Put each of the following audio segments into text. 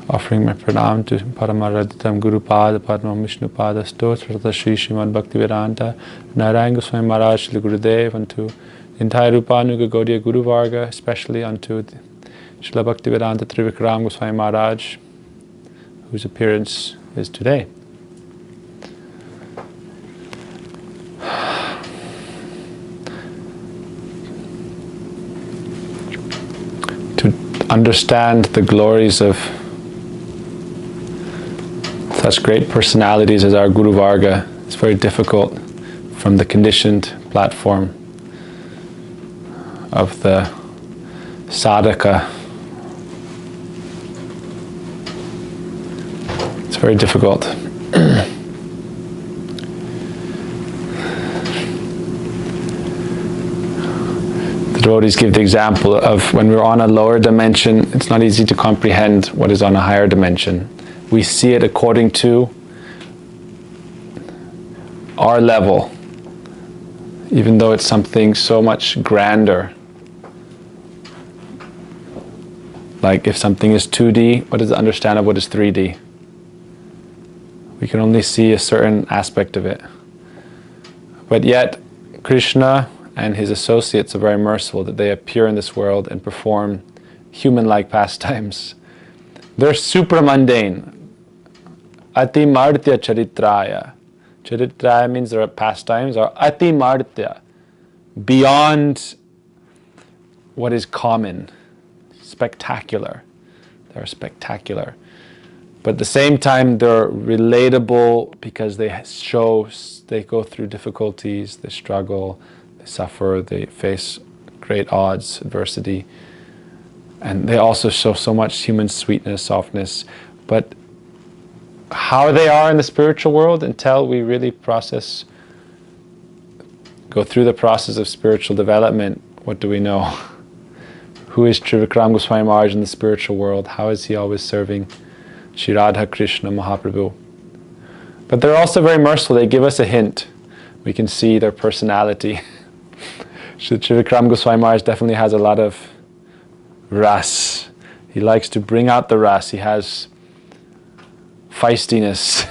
Offering my pranam to Paramaraditam Guru Pada Padma Vishnu Pada Stotra Shri Srimad Bhaktivedanta Narayan Goswami Maharaj Shri Gurudev, unto the entire Rupanuga Gaudiya Guru Varga, especially unto Srila Bhaktivedanta Trivikrama Goswami Maharaj, whose appearance is today. To understand the glories of such great personalities as our Guru Varga is very difficult from the conditioned platform of the sadhaka. It's very difficult. The devotees give the example of when we're on a lower dimension, it's not easy to comprehend what is on a higher dimension. We see it according to our level, even though it's something so much grander. Like if something is 2D, what is the understanding of what is 3D? We can only see a certain aspect of it. But yet, Krishna and his associates are very merciful that they appear in this world and perform human-like pastimes. They're super mundane. Ati martya charitraya. Charitraya means their pastimes are ati martya, beyond what is common, spectacular. They're spectacular. But at the same time, they're relatable because they go through difficulties, they struggle, they suffer, they face great odds, adversity. And they also show so much human sweetness, softness. But how they are in the spiritual world, until we really go through the process of spiritual development, what do we know? Who is Trivikrama Goswami Maharaj in the spiritual world? How is he always serving Shri Radha Krishna Mahaprabhu? But they're also very merciful. They give us a hint. We can see their personality. Shri Trivikrama Goswami Maharaj definitely has a lot of ras. He likes to bring out the ras. He has feistiness.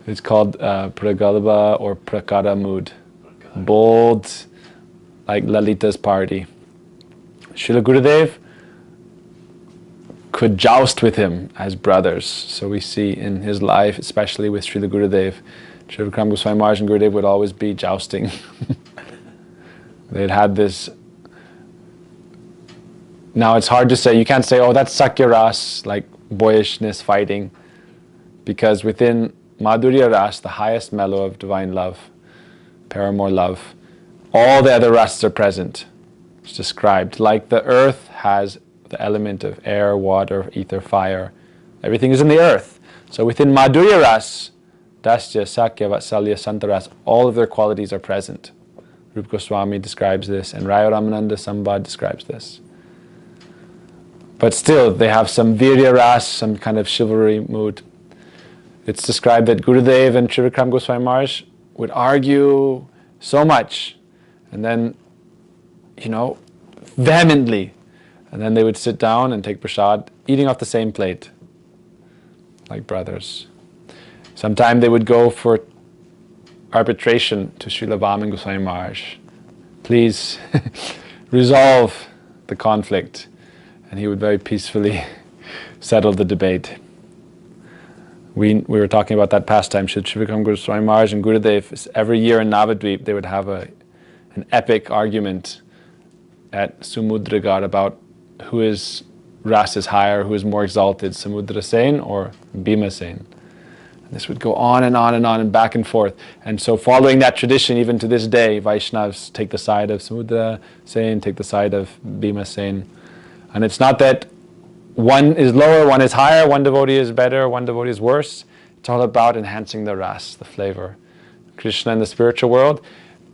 It's called pragalba or prakara mood. Bold, like Lalita's party. Srila Gurudev could joust with him as brothers. So we see in his life, especially with Srila Gurudev, Trivikrama Goswami Maharaj and Gurudev would always be jousting. They'd had this. Now it's hard to say, you can't say, oh, that's Sakya Ras, like boyishness, fighting, because within Madhurya Ras, the highest mellow of divine love, paramour love, all the other rasas are present. It's described like the earth has the element of air, water, ether, fire. Everything is in the earth. So within Madhurya Ras, Dasya, Sakya, Vatsalya, Santaras, all of their qualities are present. Rupa Goswami describes this, and Raya Ramananda Sambad describes this. But still, they have some Virya Ras, some kind of chivalry mood. It's described that Gurudev and Trivikrama Goswami Maharaj would argue so much, and then, vehemently. And then they would sit down and take prasad, eating off the same plate, like brothers. Sometime they would go for arbitration to Srila Vaman Goswami Maharaj. Please resolve the conflict. And he would very peacefully settle the debate. We were talking about that pastime. Shri Trivikrama Goswami Maharaj and Gurudev, every year in Navadvip, they would have an epic argument at Sumudragad about who is ras is higher, who is more exalted, Samudra Sen or Bhima Sen. And this would go on and on and on and back and forth. And so following that tradition, even to this day, Vaishnavas take the side of Samudra Sen, take the side of Bhima Sen. And it's not that one is lower, one is higher, one devotee is better, one devotee is worse. It's all about enhancing the ras, the flavor. Krishna in the spiritual world,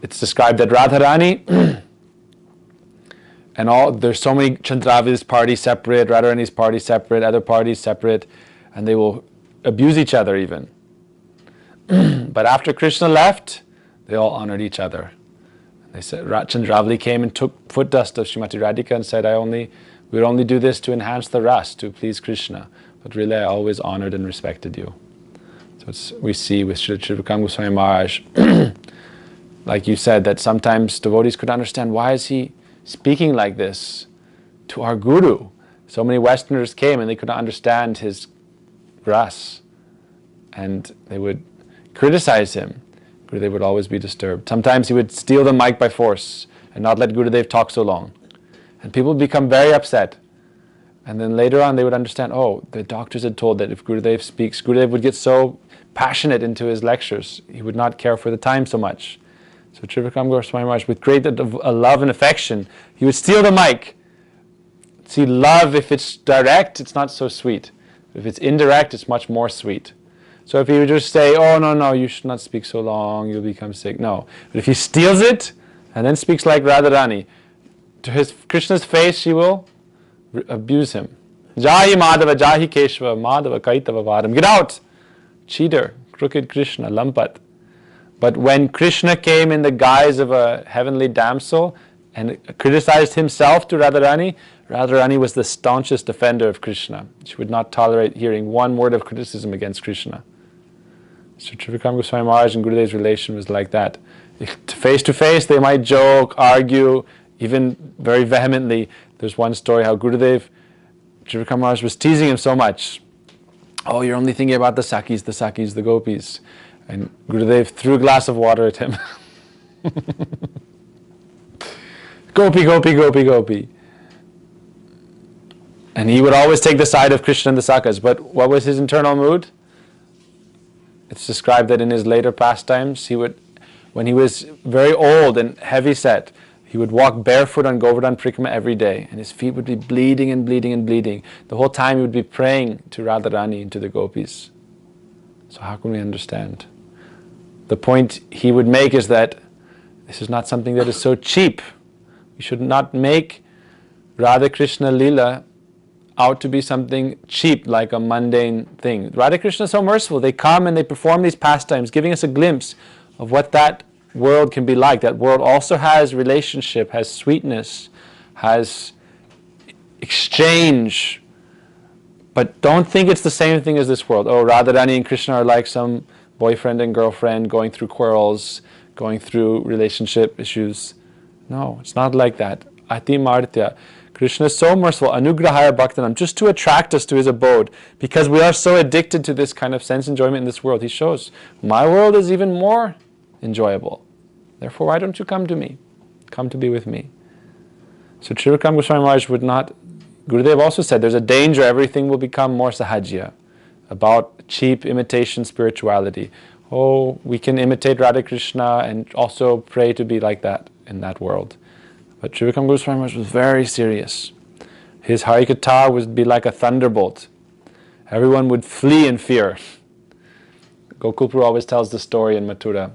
it's described that Radharani and there's so many Chandravalis parties separate, Radharani's party separate, other parties separate, and they will abuse each other even. But after Krishna left, they all honored each other. They said, Chandravali came and took foot dust of Srimati Radhika and said, I only We would only do this to enhance the ras, to please Krishna. But really I always honored and respected you. So we see with Srila Trivikrama Goswami Maharaj, like you said, that sometimes devotees could understand, why is he speaking like this to our Guru? So many Westerners came and they could not understand his ras. And they would criticize him. Gurudev would always be disturbed. Sometimes he would steal the mic by force and not let Gurudev talk so long. And people would become very upset. And then later on they would understand, oh, the doctors had told that if Gurudev speaks, Gurudev would get so passionate into his lectures, he would not care for the time so much. So Trivikrama Goswami Maharaj, with great love and affection, he would steal the mic. See, love, if it's direct, it's not so sweet. If it's indirect, it's much more sweet. So if he would just say, oh, no, you should not speak so long, you'll become sick. No. But if he steals it and then speaks like Radharani, to Krishna's face, she will abuse him. Jahi Madhava, Jahi Keshava, Madhava Kaitava Vadam. Get out! Cheater, crooked Krishna, Lampat. But when Krishna came in the guise of a heavenly damsel and criticized himself to Radharani, Radharani was the staunchest defender of Krishna. She would not tolerate hearing one word of criticism against Krishna. So Trivikrama Goswami Maharaj and Gurudev's relation was like that. Face to face, they might joke, argue, even very vehemently. There's one story how Gurudev, Trivikrama Maharaj was teasing him so much. Oh, you're only thinking about the Sakis, the gopis. And Gurudev threw a glass of water at him. Gopi, gopi, gopi, gopi. And he would always take the side of Krishna and the Sakhas. But what was his internal mood? It's described that in his later pastimes, when he was very old and heavy set, he would walk barefoot on Govardhan Prikrama every day, and his feet would be bleeding and bleeding and bleeding. The whole time he would be praying to Radharani and to the gopis. So how can we understand? The point he would make is that this is not something that is so cheap. We should not make Radha Krishna Leela out to be something cheap, like a mundane thing. Radha Krishna is so merciful. They come and they perform these pastimes, giving us a glimpse of what that world can be like. That world also has relationship, has sweetness, has exchange. But don't think it's the same thing as this world. Oh, Radharani and Krishna are like some boyfriend and girlfriend going through quarrels, going through relationship issues. No, it's not like that. Ati Martya. Krishna is so merciful, anugrahaya bhaktanam, just to attract us to his abode, because we are so addicted to this kind of sense enjoyment in this world. He shows, my world is even more enjoyable. Therefore, why don't you come to me? Come to be with me. So Trivikrama Goswami Maharaj would not, Gurudev also said, there's a danger everything will become more sahajya, about cheap imitation spirituality. Oh, we can imitate Radha Krishna and also pray to be like that in that world. But Trivikrama Goswami Maharaj was very serious. His Harikatha would be like a thunderbolt. Everyone would flee in fear. Gokul always tells the story in Mathura.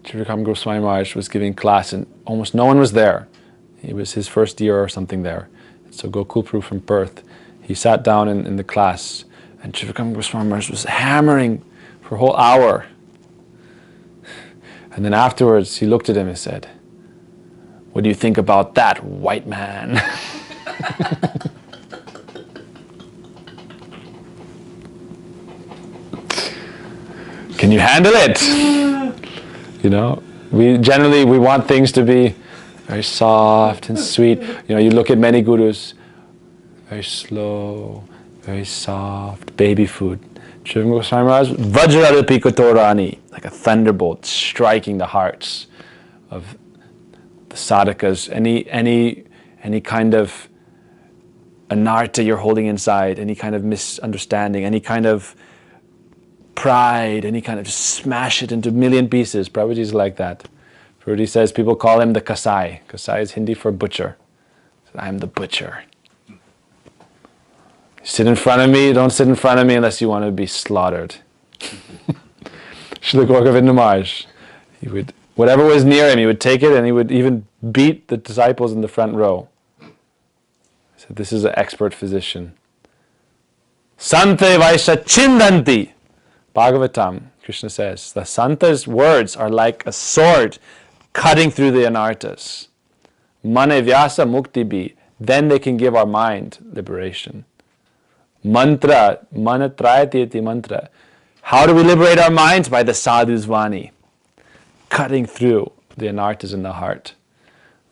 Trivikrama Goswami Maharaj was giving class and almost no one was there. It was his first year or something there. So Gokul from Perth, he sat down in the class and Trivikrama Goswami Maharaj was hammering for a whole hour. And then afterwards he looked at him and said, what do you think about that, white man? Can you handle it? You know, we want things to be very soft and sweet. You know, you look at many gurus, very slow, very soft, baby food. Trivikrama Goswami Maharaj, Vajradapi Kotorani, like a thunderbolt striking the hearts of the sadhakas, any kind of anartha you're holding inside, any kind of misunderstanding, any kind of pride, any kind of, just smash it into a million pieces. Prabhuji is like that. Prabhuji says people call him the Kasai. Kasai is Hindi for butcher. So I'm the butcher. Sit in front of me, don't sit in front of me unless you want to be slaughtered. Srila Goravinda Maharaj, he would, whatever was near him, he would take it and he would even beat the disciples in the front row. He said, this is an expert physician. Sante Vaisha Chindanti. Bhagavatam, Krishna says, the Santa's words are like a sword cutting through the anarthas. Mane Vyasa Mukti Bhi. then they can give our mind liberation. Mantra, manatrayati mantra. How do we liberate our minds? By the sadhu's vani, cutting through the anarthas in the heart.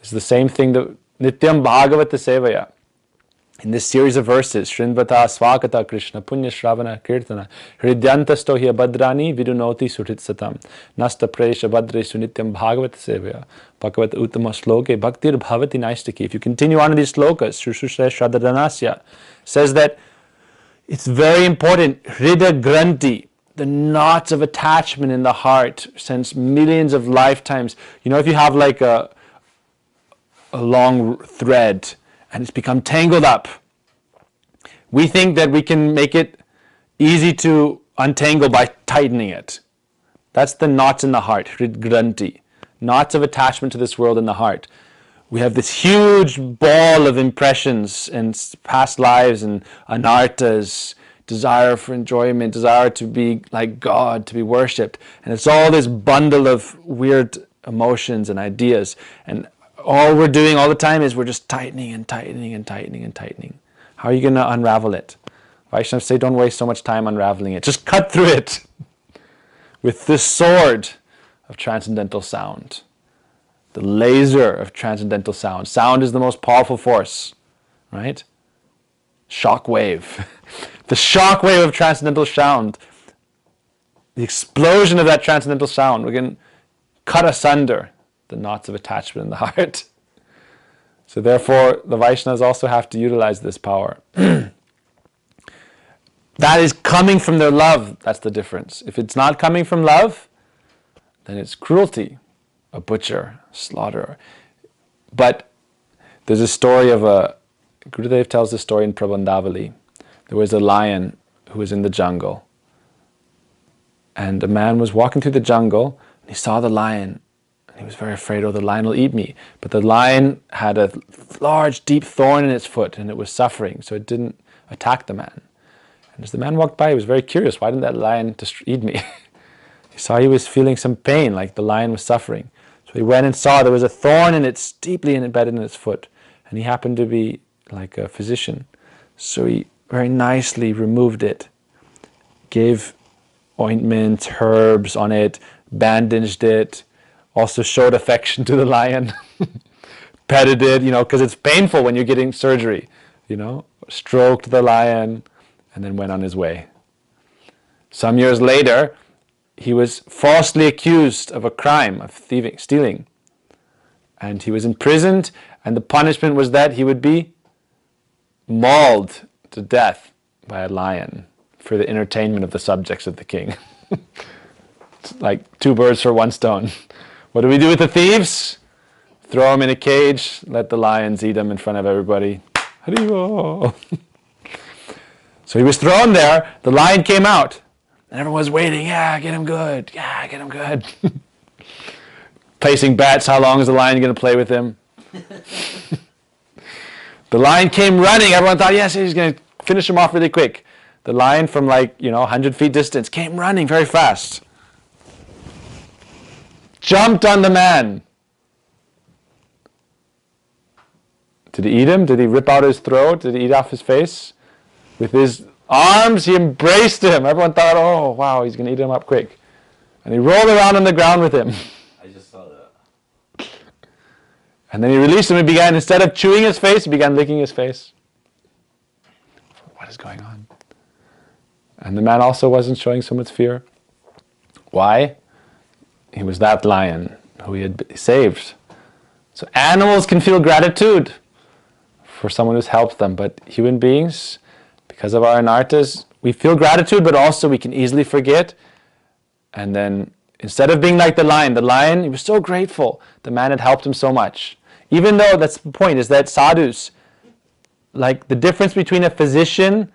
It's the same thing that Nityam Bhagavata Sevaya. In this series of verses, Shrinvata Swakata Krishna Punya Shravana Kirtana Hridyantasto Hiya Badrani Vidunoti Surit Satam Nasta Presha Badre Sunityam Bhagavata Sevaya Bhagavata Uttama Sloke Bhaktir Bhavati Naistaki. If you continue on in these slokas, Shrushusha Shraddhadanasya says that it's very important, Hrida Granti, the knots of attachment in the heart since millions of lifetimes. You know, if you have like a long thread and it's become tangled up, we think that we can make it easy to untangle by tightening it. That's the knots in the heart, Hrid Granti, knots of attachment to this world in the heart. We have this huge ball of impressions and past lives and anarthas, desire for enjoyment, desire to be like God, to be worshipped. And it's all this bundle of weird emotions and ideas. And all we're doing all the time is we're just tightening and tightening and tightening and tightening. How are you going to unravel it? Vaishnavas say don't waste so much time unraveling it. Just cut through it with this sword of transcendental sound. The laser of transcendental sound. Sound is the most powerful force, right? Shock wave. The shock wave of transcendental sound. The explosion of that transcendental sound. We can cut asunder the knots of attachment in the heart. So therefore, the Vaishnavas also have to utilize this power. That is coming from their love. That's the difference. If it's not coming from love, then it's cruelty, a butcher, slaughterer. But there's a story of Gurudev tells the story in Prabandhavali. There was a lion who was in the jungle. And a man was walking through the jungle, and he saw the lion. And he was very afraid, oh, the lion will eat me. But the lion had a large, deep thorn in its foot, and it was suffering, so it didn't attack the man. And as the man walked by, he was very curious, why didn't that lion just eat me? He saw he was feeling some pain, like the lion was suffering. So he went and saw there was a thorn and it's deeply embedded in its foot. And he happened to be like a physician. So he very nicely removed it, gave ointment, herbs on it, bandaged it, also showed affection to the lion, petted it, because it's painful when you're getting surgery, stroked the lion, and then went on his way. Some years later, he was falsely accused of a crime, of stealing. And he was imprisoned, and the punishment was that he would be mauled to death by a lion for the entertainment of the subjects of the king. It's like 2 birds for 1 stone. What do we do with the thieves? Throw them in a cage, let the lions eat them in front of everybody. Haribo. So he was thrown there, the lion came out, and everyone was waiting, yeah, get him good, yeah, get him good. Placing bets, how long is the lion going to play with him? The lion came running, everyone thought, yes, he's going to finish him off really quick. The lion from 100 feet distance came running very fast. Jumped on the man. Did he eat him? Did he rip out his throat? Did he eat off his face? With his arms, he embraced him. Everyone thought, oh, wow, he's going to eat him up quick. And he rolled around on the ground with him. I just saw that. And then he released him and began, instead of chewing his face, he began licking his face. What is going on? And the man also wasn't showing so much fear. Why? He was that lion who he had saved. So animals can feel gratitude for someone who's helped them, but human beings, because of our anarthas, we feel gratitude, but also we can easily forget. And then instead of being like the lion, he was so grateful. The man had helped him so much. Even though, that's the point, is that sadhus, like the difference between a physician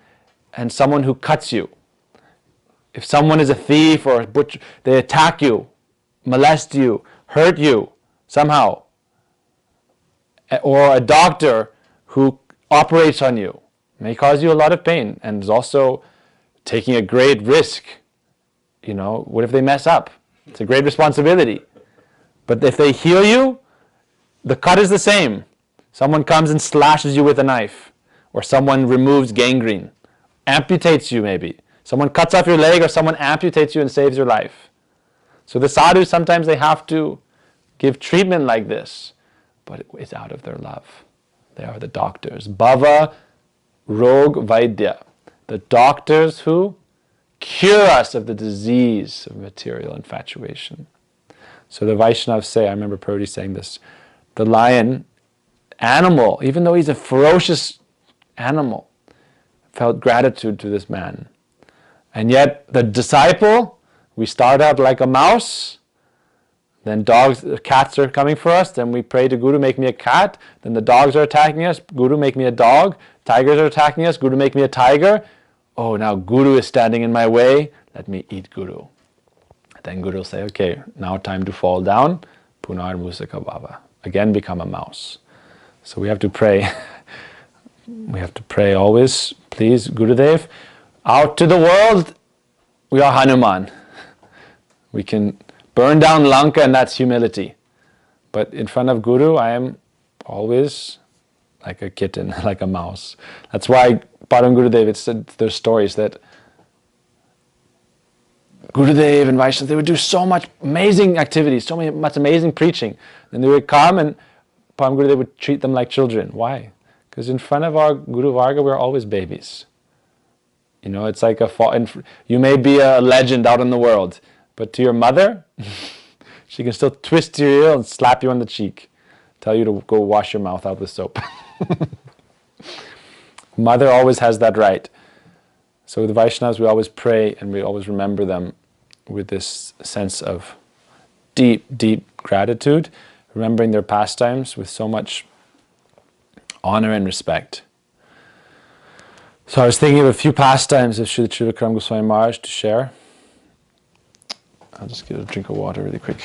and someone who cuts you. If someone is a thief or a butcher, they attack you, molest you, hurt you somehow. Or a doctor who operates on you may cause you a lot of pain and is also taking a great risk. What if they mess up? It's a great responsibility. But if they heal you, the cut is the same. Someone comes and slashes you with a knife, or someone removes gangrene, amputates you maybe. Someone cuts off your leg, or someone amputates you and saves your life. So the sadhus, sometimes they have to give treatment like this, but it's out of their love. They are the doctors. Bhava Rog Vaidya. The doctors who cure us of the disease of material infatuation. So the Vaishnavas say, I remember Prabhupada saying this, the lion, animal, even though he's a ferocious animal, felt gratitude to this man. And yet the disciple, we start out like a mouse, then cats are coming for us, then we pray to Guru, make me a cat, then the dogs are attacking us, Guru, make me a dog, tigers are attacking us, Guru, make me a tiger. Oh, now Guru is standing in my way, let me eat Guru. Then Guru will say, okay, now time to fall down, Punar Musaka Bhava. Again become a mouse. So we have to pray. We have to pray always, please, Gurudev, out to the world, we are Hanuman. We can burn down Lanka, and that's humility. But in front of Guru, I am always like a kitten, like a mouse. That's why Param Gurudev, there's stories that Gurudev and Vaishnavas, they would do so much amazing activities, much amazing preaching. And they would come and Param Gurudev would treat them like children. Why? Because in front of our Guru Varga, we're always babies. You know, it's like you may be a legend out in the world, but to your mother, she can still twist your ear and slap you on the cheek, tell you to go wash your mouth out with soap. Mother always has that right. So with the Vaishnavas, we always pray and we always remember them with this sense of deep, deep gratitude, remembering their pastimes with so much honor and respect. So I was thinking of a few pastimes of Srila Trivikrama Goswami Maharaj to share. I'll just get a drink of water really quick.